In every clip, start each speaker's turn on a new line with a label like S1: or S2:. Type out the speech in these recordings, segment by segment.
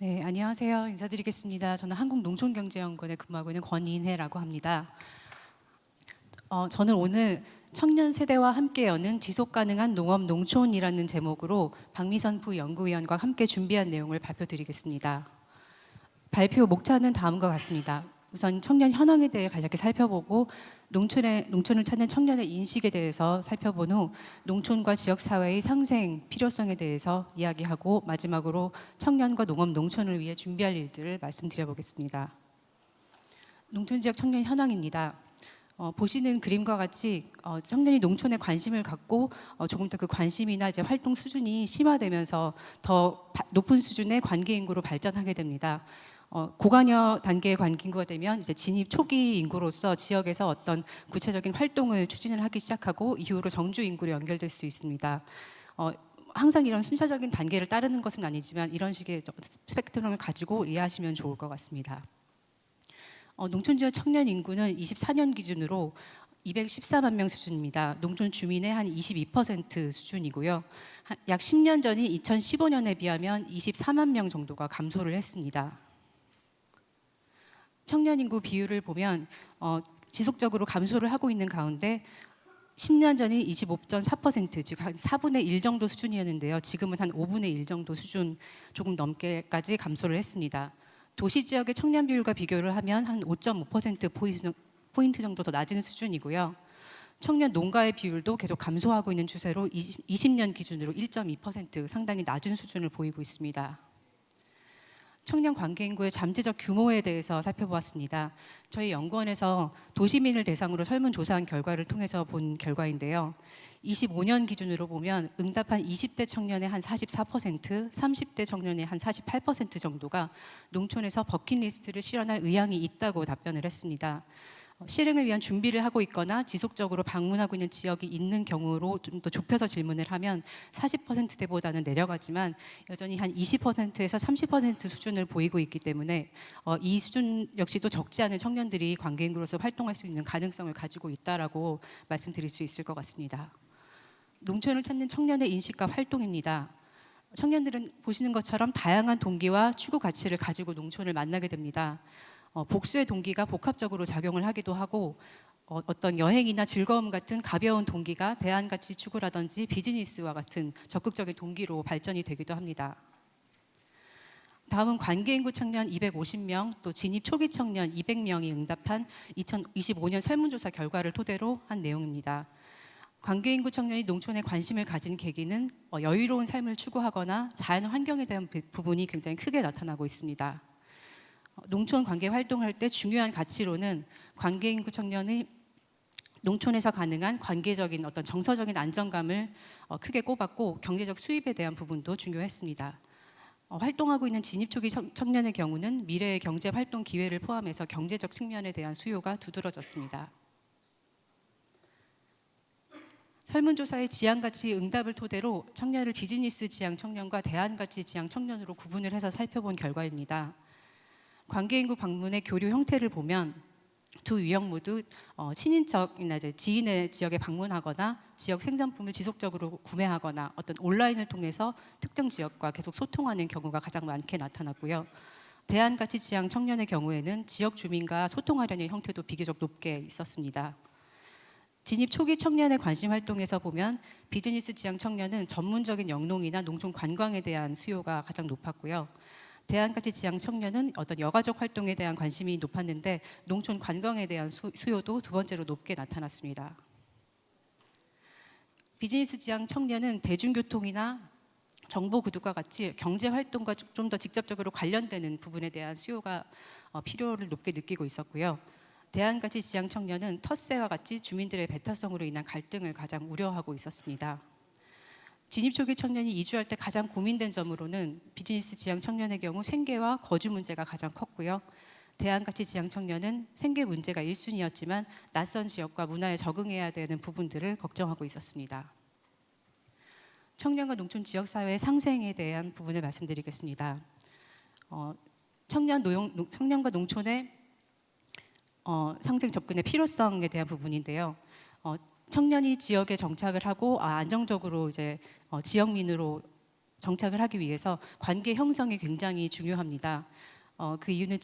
S1: 네, 안녕하세요. 인사드리겠습니다. 저는 한국농촌경제연구원에 근무하고 있는 권인혜라고 합니다. 저는 오늘 청년 세대와 함께 여는 지속가능한 농업 농촌이라는 제목으로 박미선 부연구위원과 함께 준비한 내용을 발표드리겠습니다. 발표 목차는 다음과 같습니다. 우선 청년 현황에 대해 간략히 살펴보고 농촌을 찾는 청년의 인식에 대해서 살펴본 후 농촌과 지역사회의 상생 필요성에 대해서 이야기하고 마지막으로 청년과 농업 농촌을 위해 준비할 일들을 말씀드려보겠습니다. 농촌지역 청년 현황입니다. 보시는 그림과 같이 청년이 농촌에 관심을 갖고 조금 더 그 관심이나 이제 활동 수준이 심화되면서 더 높은 수준의 관계 인구로 발전하게 됩니다. 고관여 단계의 관계 인구가 되면 이제 진입 초기 인구로서 지역에서 어떤 구체적인 활동을 추진을 하기 시작하고 이후로 정주 인구로 연결될 수 있습니다. 항상 이런 순차적인 단계를 따르는 것은 아니지만 이런 식의 스펙트럼을 가지고 이해하시면 좋을 것 같습니다. 농촌 지역 청년 인구는 24년 기준으로 214만 명 수준입니다. 농촌 주민의 한 22% 수준이고요. 약 10년 전인 2015년에 비하면 24만 명 정도가 감소를 했습니다. 청년 인구 비율을 보면 지속적으로 감소를 하고 있는 가운데 10년 전이 25.4%, 즉 한 4분의 1 정도 수준이었는데요. 지금은 한 5분의 1 정도 수준 조금 넘게까지 감소를 했습니다. 도시 지역의 청년 비율과 비교를 하면 한 5.5% 포인트 정도 더 낮은 수준이고요. 청년 농가의 비율도 계속 감소하고 있는 추세로 20년 기준으로 1.2% 상당히 낮은 수준을 보이고 있습니다. 청년 관계 인구의 잠재적 규모에 대해서 살펴보았습니다. 저희 연구원에서 도시민을 대상으로 설문조사한 결과를 통해서 본 결과인데요. 25년 기준으로 보면 응답한 20대 청년의 한 44%, 30대 청년의 한 48% 정도가 농촌에서 버킷리스트를 실현할 의향이 있다고 답변을 했습니다. 실행을 위한 준비를 하고 있거나 지속적으로 방문하고 있는 지역이 있는 경우로 좀 더 좁혀서 질문을 하면 40%대보다는 내려가지만 여전히 한 20%에서 30% 수준을 보이고 있기 때문에 이 수준 역시도 적지 않은 청년들이 관계인구로서 활동할 수 있는 가능성을 가지고 있다라고 말씀드릴 수 있을 것 같습니다. 농촌을 찾는 청년의 인식과 활동입니다. 청년들은 보시는 것처럼 다양한 동기와 추구 가치를 가지고 농촌을 만나게 됩니다. 복수의 동기가 복합적으로 작용을 하기도 하고 어떤 여행이나 즐거움 같은 가벼운 동기가 대안가치 추구라든지 비즈니스와 같은 적극적인 동기로 발전이 되기도 합니다. 다음은 관계인구 청년 250명, 또 진입 초기 청년 200명이 응답한 2025년 설문조사 결과를 토대로 한 내용입니다. 관계인구 청년이 농촌에 관심을 가진 계기는 여유로운 삶을 추구하거나 자연 환경에 대한 부분이 굉장히 크게 나타나고 있습니다. 농촌 관계 활동할 때 중요한 가치로는 관계인구 청년의 농촌에서 가능한 관계적인 어떤 정서적인 안정감을 크게 꼽았고 경제적 수입에 대한 부분도 중요했습니다. 활동하고 있는 진입 초기 청년의 경우는 미래의 경제 활동 기회를 포함해서 경제적 측면에 대한 수요가 두드러졌습니다. 설문조사의 지향가치 응답을 토대로 청년을 비즈니스 지향 청년과 대안가치 지향 청년으로 구분을 해서 살펴본 결과입니다. 관계인구 방문의 교류 형태를 보면 두 유형 모두 친인척이나 이제 지인의 지역에 방문하거나 지역 생산품을 지속적으로 구매하거나 어떤 온라인을 통해서 특정 지역과 계속 소통하는 경우가 가장 많게 나타났고요. 대안가치 지향 청년의 경우에는 지역 주민과 소통하려는 형태도 비교적 높게 있었습니다. 진입 초기 청년의 관심 활동에서 보면 비즈니스 지향 청년은 전문적인 영농이나 농촌 관광에 대한 수요가 가장 높았고요. 대안가치 지향 청년은 어떤 여가적 활동에 대한 관심이 높았는데 농촌 관광에 대한 수요도 두 번째로 높게 나타났습니다. 비즈니스 지향 청년은 대중교통이나 정보 구독과 같이 경제 활동과 좀 더 직접적으로 관련되는 부분에 대한 수요가 필요를 높게 느끼고 있었고요. 대안가치 지향 청년은 텃세와 같이 주민들의 배타성으로 인한 갈등을 가장 우려하고 있었습니다. 진입 초기 청년이 이주할 때 가장 고민된 점으로는 비즈니스 지향 청년의 경우 생계와 거주 문제가 가장 컸고요. 대안가치 지향 청년은 생계 문제가 1순위였지만 낯선 지역과 문화에 적응해야 되는 부분들을 걱정하고 있었습니다. 청년과 농촌 지역사회의 상생에 대한 부분을 말씀드리겠습니다. 청년과 농촌의 상생 접근의 필요성에 대한 부분인데요. 청년이 지역에 정착을 하고 안정적으로 이제 지역민으로 정착을 하기 위해서 관계 형성이 굉장히 중요합니다. 그 이유는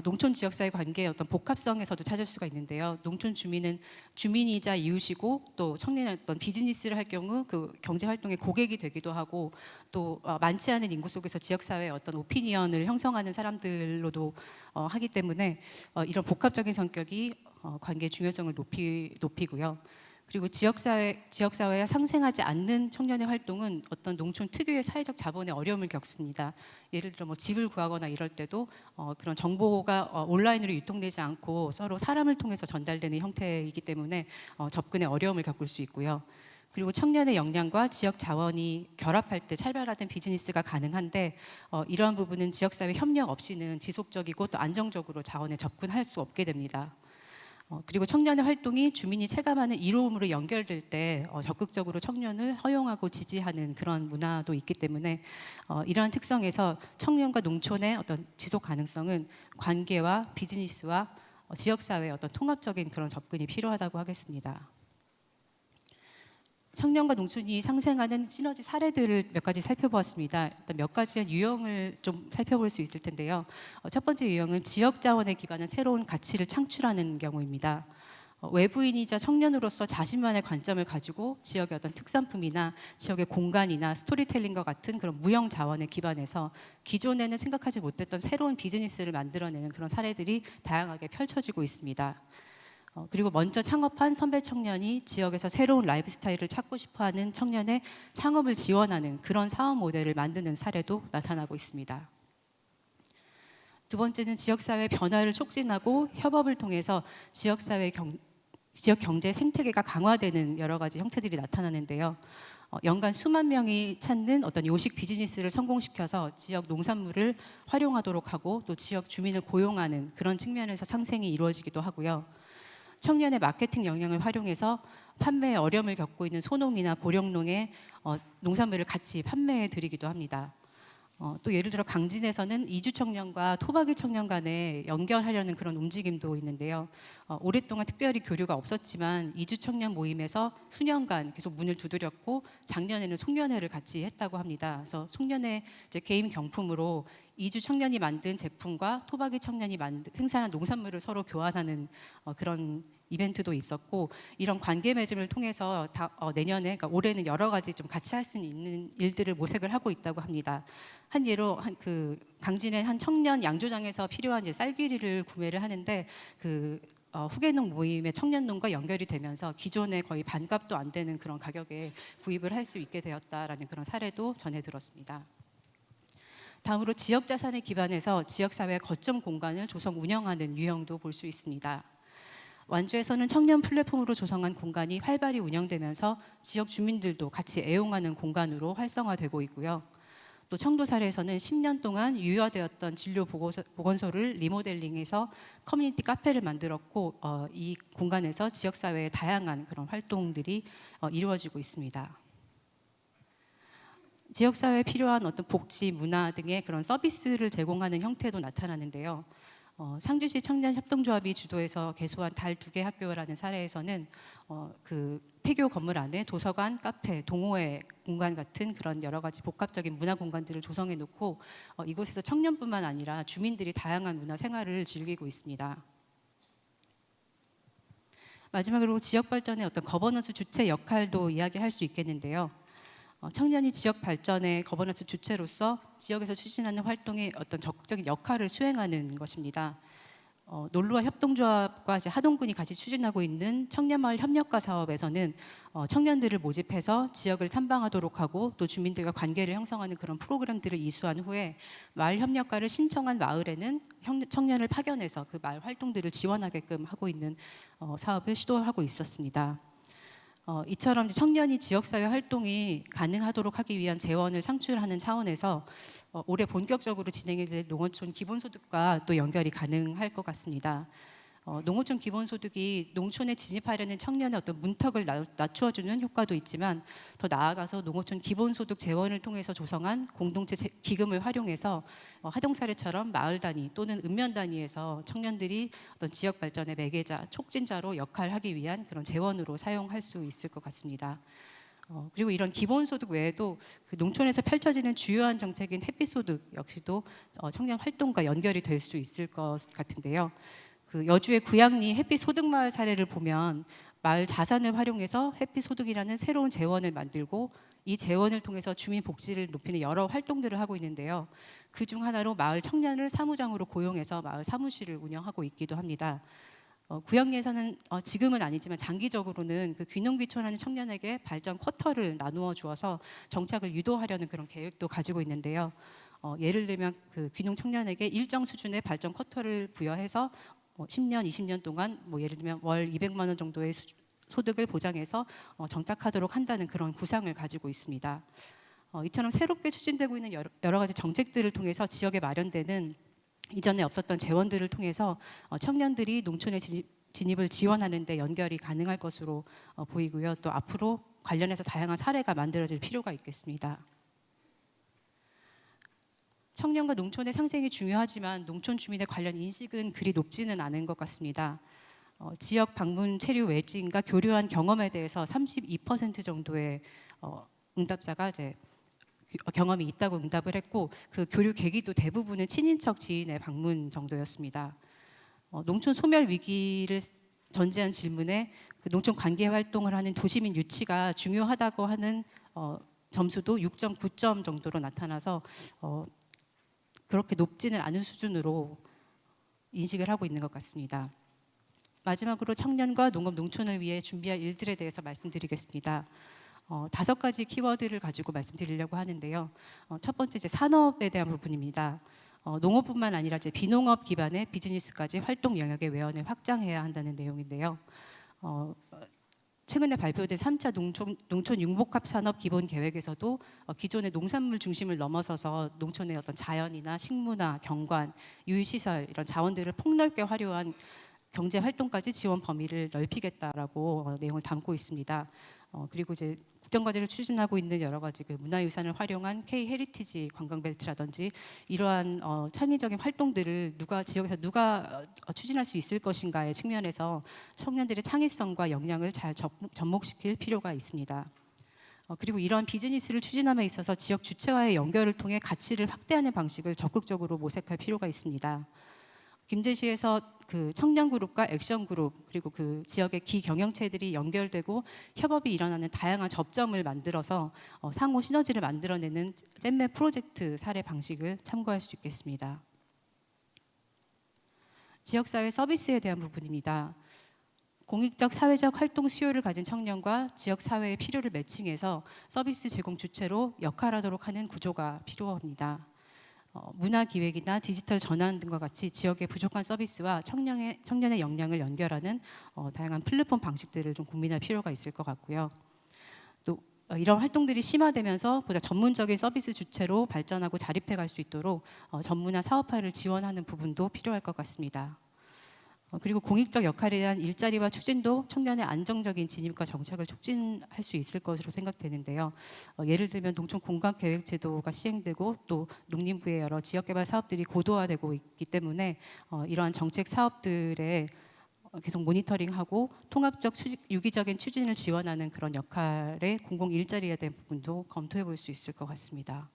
S1: 농촌 지역사회 관계의 어떤 복합성에서도 찾을 수가 있는데요. 농촌 주민은 주민이자 이웃이고 또 청년의 어떤 비즈니스를 할 경우 그 경제 활동의 고객이 되기도 하고 또 많지 않은 인구 속에서 지역사회의 어떤 오피니언을 형성하는 사람들로도 하기 때문에 이런 복합적인 성격이 관계의 중요성을 높이고요. 그리고 지역사회와 상생하지 않는 청년의 활동은 어떤 농촌 특유의 사회적 자본의 어려움을 겪습니다. 예를 들어 뭐 집을 구하거나 이럴 때도 그런 정보가 온라인으로 유통되지 않고 서로 사람을 통해서 전달되는 형태이기 때문에 접근에 어려움을 겪을 수 있고요. 그리고 청년의 역량과 지역 자원이 결합할 때 차별화된 비즈니스가 가능한데 이러한 부분은 지역사회 협력 없이는 지속적이고 또 안정적으로 자원에 접근할 수 없게 됩니다. 그리고 청년의 활동이 주민이 체감하는 이로움으로 연결될 때 적극적으로 청년을 허용하고 지지하는 그런 문화도 있기 때문에 이러한 특성에서 청년과 농촌의 어떤 지속 가능성은 관계와 비즈니스와 지역사회의 어떤 통합적인 그런 접근이 필요하다고 하겠습니다. 청년과 농촌이 상생하는 시너지 사례들을 몇 가지 살펴보았습니다. 일단 몇 가지의 유형을 좀 살펴볼 수 있을 텐데요. 첫 번째 유형은 지역 자원에 기반한 새로운 가치를 창출하는 경우입니다. 외부인이자 청년으로서 자신만의 관점을 가지고 지역의 어떤 특산품이나 지역의 공간이나 스토리텔링과 같은 그런 무형 자원에 기반해서 기존에는 생각하지 못했던 새로운 비즈니스를 만들어내는 그런 사례들이 다양하게 펼쳐지고 있습니다. 그리고 먼저 창업한 선배 청년이 지역에서 새로운 라이프 스타일을 찾고 싶어하는 청년의 창업을 지원하는 그런 사업 모델을 만드는 사례도 나타나고 있습니다. 두 번째는 지역사회 변화를 촉진하고 협업을 통해서 지역 경제 생태계가 강화되는 여러 가지 형태들이 나타나는데요. 연간 수만 명이 찾는 어떤 요식 비즈니스를 성공시켜서 지역 농산물을 활용하도록 하고 또 지역 주민을 고용하는 그런 측면에서 상생이 이루어지기도 하고요. 청년의 마케팅 역량을 활용해서 판매에 어려움을 겪고 있는 소농이나 고령농의 농산물을 같이 판매해 드리기도 합니다. 또 예를 들어 강진에서는 이주 청년과 토박이 청년 간에 연결하려는 그런 움직임도 있는데요. 오랫동안 특별히 교류가 없었지만 이주 청년 모임에서 수년간 계속 문을 두드렸고 작년에는 송년회를 같이 했다고 합니다. 그래서 송년회 이제 개인 경품으로 이주 청년이 만든 제품과 토박이 청년이 생산한 농산물을 서로 교환하는 그런 이벤트도 있었고 이런 관계 맺음을 통해서 내년에 그러니까 올해는 여러 가지 좀 같이 할 수 있는 일들을 모색을 하고 있다고 합니다. 한 예로 그 강진의 한 청년 양조장에서 필요한 이제 쌀귀리를 구매를 하는데 그 후계농 모임의 청년농과 연결이 되면서 기존에 거의 반값도 안 되는 그런 가격에 구입을 할 수 있게 되었다라는 그런 사례도 전해 들었습니다. 다음으로 지역 자산에 기반해서 지역사회 거점 공간을 조성 운영하는 유형도 볼 수 있습니다. 완주에서는 청년 플랫폼으로 조성한 공간이 활발히 운영되면서 지역 주민들도 같이 애용하는 공간으로 활성화되고 있고요. 또 청도 사례에서는 10년 동안 유효되었던 진료 보건소를 리모델링해서 커뮤니티 카페를 만들었고 이 공간에서 지역사회의 다양한 그런 활동들이 이루어지고 있습니다. 지역사회에 필요한 어떤 복지, 문화 등의 그런 서비스를 제공하는 형태도 나타나는데요. 상주시 청년협동조합이 주도해서 개소한 달 2개 학교라는 사례에서는 그 폐교 건물 안에 도서관, 카페, 동호회 공간 같은 그런 여러 가지 복합적인 문화 공간들을 조성해 놓고 이곳에서 청년뿐만 아니라 주민들이 다양한 문화 생활을 즐기고 있습니다. 마지막으로 지역 발전의 어떤 거버넌스 주체 역할도 이야기할 수 있겠는데요. 청년이 지역 발전의 거버넌스 주체로서 지역에서 추진하는 활동에 어떤 적극적인 역할을 수행하는 것입니다. 놀루와 협동조합과 이제 하동군이 같이 추진하고 있는 청년마을 협력가 사업에서는 청년들을 모집해서 지역을 탐방하도록 하고 또 주민들과 관계를 형성하는 그런 프로그램들을 이수한 후에 마을 협력가를 신청한 마을에는 청년을 파견해서 그 마을 활동들을 지원하게끔 하고 있는 사업을 시도하고 있었습니다. 이처럼 청년이 지역사회 활동이 가능하도록 하기 위한 재원을 창출하는 차원에서 올해 본격적으로 진행이 될 농어촌 기본소득과 또 연결이 가능할 것 같습니다. 농어촌 기본소득이 농촌에 진입하려는 청년의 어떤 문턱을 낮추어주는 효과도 있지만 더 나아가서 농어촌 기본소득 재원을 통해서 조성한 공동체 기금을 활용해서 하동 사례처럼 마을 단위 또는 읍면 단위에서 청년들이 어떤 지역 발전의 매개자, 촉진자로 역할하기 위한 그런 재원으로 사용할 수 있을 것 같습니다. 그리고 이런 기본소득 외에도 그 농촌에서 펼쳐지는 주요한 정책인 햇빛소득 역시도 청년 활동과 연결이 될 수 있을 것 같은데요. 그 여주의 구양리 햇빛소득마을 사례를 보면 마을 자산을 활용해서 햇빛소득이라는 새로운 재원을 만들고 이 재원을 통해서 주민 복지를 높이는 여러 활동들을 하고 있는데요. 그중 하나로 마을 청년을 사무장으로 고용해서 마을 사무실을 운영하고 있기도 합니다. 구역에서는 지금은 아니지만 장기적으로는 그 귀농귀촌하는 청년에게 발전 쿼터를 나누어 주어서 정착을 유도하려는 그런 계획도 가지고 있는데요. 예를 들면 그 귀농 청년에게 일정 수준의 발전 쿼터를 부여해서 10년, 20년 동안 예를 들면 월 200만 원 정도의 소득을 보장해서 정착하도록 한다는 그런 구상을 가지고 있습니다. 이처럼 새롭게 추진되고 있는 여러 가지 정책들을 통해서 지역에 마련되는 이전에 없었던 재원들을 통해서 청년들이 농촌에 진입을 지원하는 데 연결이 가능할 것으로 보이고요. 또 앞으로 관련해서 다양한 사례가 만들어질 필요가 있겠습니다. 청년과 농촌의 상생이 중요하지만 농촌 주민의 관련 인식은 그리 높지는 않은 것 같습니다. 지역 방문 체류 외지인과 교류한 경험에 대해서 32% 정도의 응답자가 이제 경험이 있다고 응답을 했고 그 교류 계기도 대부분은 친인척 지인의 방문 정도였습니다. 농촌 소멸 위기를 전제한 질문에 그 농촌 관계 활동을 하는 도시민 유치가 중요하다고 하는 점수도 6.9점 정도로 나타나서 그렇게 높지는 않은 수준으로 인식을 하고 있는 것 같습니다. 마지막으로 청년과 농업 농촌을 위해 준비할 일들에 대해서 말씀드리겠습니다. 5가지 키워드를 가지고 말씀드리려고 하는데요. 첫 번째 이제 산업에 대한 부분입니다. 농업뿐만 아니라 이제 비농업 기반의 비즈니스까지 활동 영역의 외연을 확장해야 한다는 내용인데요. 최근에 발표된 3차 농촌 융복합 산업 기본 계획에서도 기존의 농산물 중심을 넘어서서 농촌의 어떤 자연이나 식문화, 경관, 유휴시설 이런 자원들을 폭넓게 활용한 경제 활동까지 지원 범위를 넓히겠다라고 내용을 담고 있습니다. 그리고 이제 국정과제를 추진하고 있는 여러 가지 그 문화유산을 활용한 K-헤리티지 관광벨트라든지 이러한 창의적인 활동들을 지역에서 누가 추진할 수 있을 것인가의 측면에서 청년들의 창의성과 역량을 잘 접목시킬 필요가 있습니다. 그리고 이러한 비즈니스를 추진함에 있어서 지역 주체와의 연결을 통해 가치를 확대하는 방식을 적극적으로 모색할 필요가 있습니다. 김제시에서 그 청년그룹과 액션그룹 그리고 그 지역의 기경영체들이 연결되고 협업이 일어나는 다양한 접점을 만들어서 상호 시너지를 만들어내는 잼맵 프로젝트 사례 방식을 참고할 수 있겠습니다. 지역사회 서비스에 대한 부분입니다. 공익적 사회적 활동 수요를 가진 청년과 지역사회의 필요를 매칭해서 서비스 제공 주체로 역할하도록 하는 구조가 필요합니다. 문화기획이나 디지털 전환 등과 같이 지역의 부족한 서비스와 청년의 역량을 연결하는 다양한 플랫폼 방식들을 좀 고민할 필요가 있을 것 같고요. 또 이런 활동들이 심화되면서 보다 전문적인 서비스 주체로 발전하고 자립해 갈 수 있도록 전문화 사업화를 지원하는 부분도 필요할 것 같습니다. 그리고 공익적 역할에 대한 일자리와 추진도 청년의 안정적인 진입과 정착을 촉진할 수 있을 것으로 생각되는데요. 예를 들면 농촌 공간계획 제도가 시행되고 또 농림부의 여러 지역개발 사업들이 고도화되고 있기 때문에 이러한 정책 사업들에 계속 모니터링하고 통합적 유기적인 추진을 지원하는 그런 역할의 공공 일자리에 대한 부분도 검토해 볼 수 있을 것 같습니다.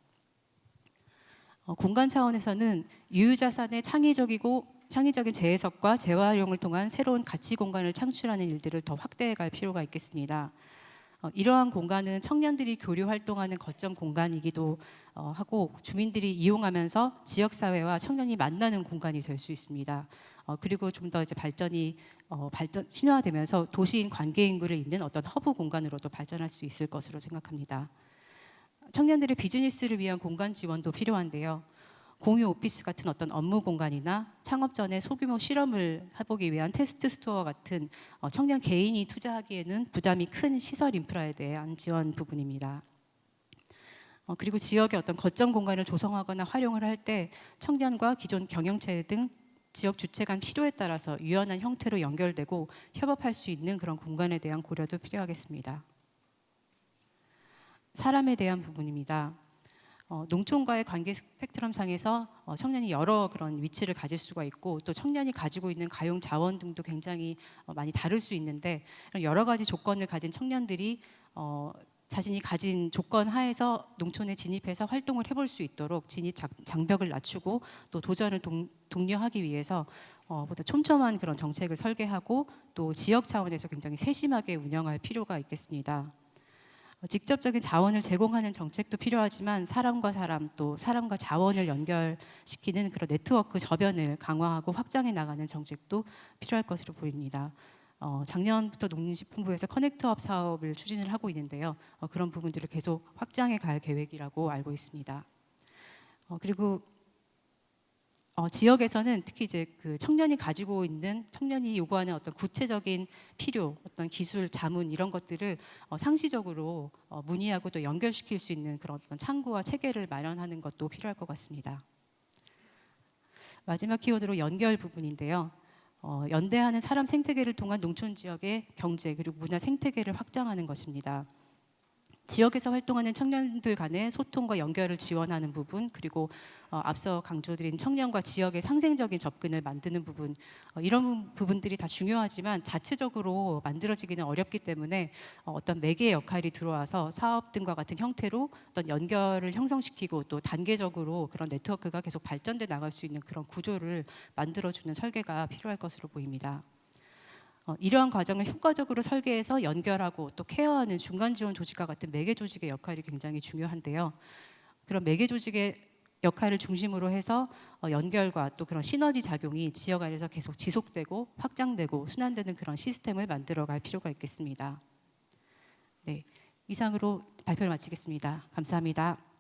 S1: 공간 차원에서는 유유자산의 창의적인 재해석과 재활용을 통한 새로운 가치 공간을 창출하는 일들을 더 확대해 갈 필요가 있겠습니다. 이러한 공간은 청년들이 교류 활동하는 거점 공간이기도 하고 주민들이 이용하면서 지역사회와 청년이 만나는 공간이 될 수 있습니다. 그리고 좀 더 이제 신화되면서 도시인 관계 인구를 잇는 어떤 허브 공간으로도 발전할 수 있을 것으로 생각합니다. 청년들의 비즈니스를 위한 공간 지원도 필요한데요. 공유 오피스 같은 어떤 업무 공간이나 창업 전에 소규모 실험을 해보기 위한 테스트 스토어 같은 청년 개인이 투자하기에는 부담이 큰 시설 인프라에 대한 지원 부분입니다. 그리고 지역의 어떤 거점 공간을 조성하거나 활용을 할 때 청년과 기존 경영체 등 지역 주체 간 필요에 따라서 유연한 형태로 연결되고 협업할 수 있는 그런 공간에 대한 고려도 필요하겠습니다. 사람에 대한 부분입니다. 농촌과의 관계 스펙트럼상에서 청년이 여러 그런 위치를 가질 수가 있고 또 청년이 가지고 있는 가용 자원 등도 굉장히 많이 다를 수 있는데 여러 가지 조건을 가진 청년들이 자신이 가진 조건 하에서 농촌에 진입해서 활동을 해볼 수 있도록 진입 장벽을 낮추고 또 도전을 독려하기 위해서 보다 촘촘한 그런 정책을 설계하고 또 지역 차원에서 굉장히 세심하게 운영할 필요가 있겠습니다. 직접적인 자원을 제공하는 정책도 필요하지만 사람과 사람 또 사람과 자원을 연결시키는 그런 네트워크 저변을 강화하고 확장해 나가는 정책도 필요할 것으로 보입니다. 작년부터 농림식품부에서 커넥트업 사업을 추진을 하고 있는데요. 그런 부분들을 계속 확장해 갈 계획이라고 알고 있습니다. 그리고 지역에서는 특히 이제 그 청년이 가지고 있는 청년이 요구하는 어떤 구체적인 필요, 어떤 기술, 자문 이런 것들을 상시적으로 문의하고 또 연결시킬 수 있는 그런 어떤 창구와 체계를 마련하는 것도 필요할 것 같습니다. 마지막 키워드로 연결 부분인데요. 연대하는 사람 생태계를 통한 농촌 지역의 경제 그리고 문화 생태계를 확장하는 것입니다. 지역에서 활동하는 청년들 간의 소통과 연결을 지원하는 부분, 그리고 앞서 강조드린 청년과 지역의 상생적인 접근을 만드는 부분, 이런 부분들이 다 중요하지만 자체적으로 만들어지기는 어렵기 때문에 어떤 매개 역할이 들어와서 사업 등과 같은 형태로 어떤 연결을 형성시키고 또 단계적으로 그런 네트워크가 계속 발전돼 나갈 수 있는 그런 구조를 만들어주는 설계가 필요할 것으로 보입니다. 이러한 과정을 효과적으로 설계해서 연결하고 또 케어하는 중간 지원 조직과 같은 매개 조직의 역할이 굉장히 중요한데요. 그런 매개 조직의 역할을 중심으로 해서 연결과 또 그런 시너지 작용이 지역 안에서 계속 지속되고 확장되고 순환되는 그런 시스템을 만들어갈 필요가 있겠습니다. 네, 이상으로 발표를 마치겠습니다. 감사합니다.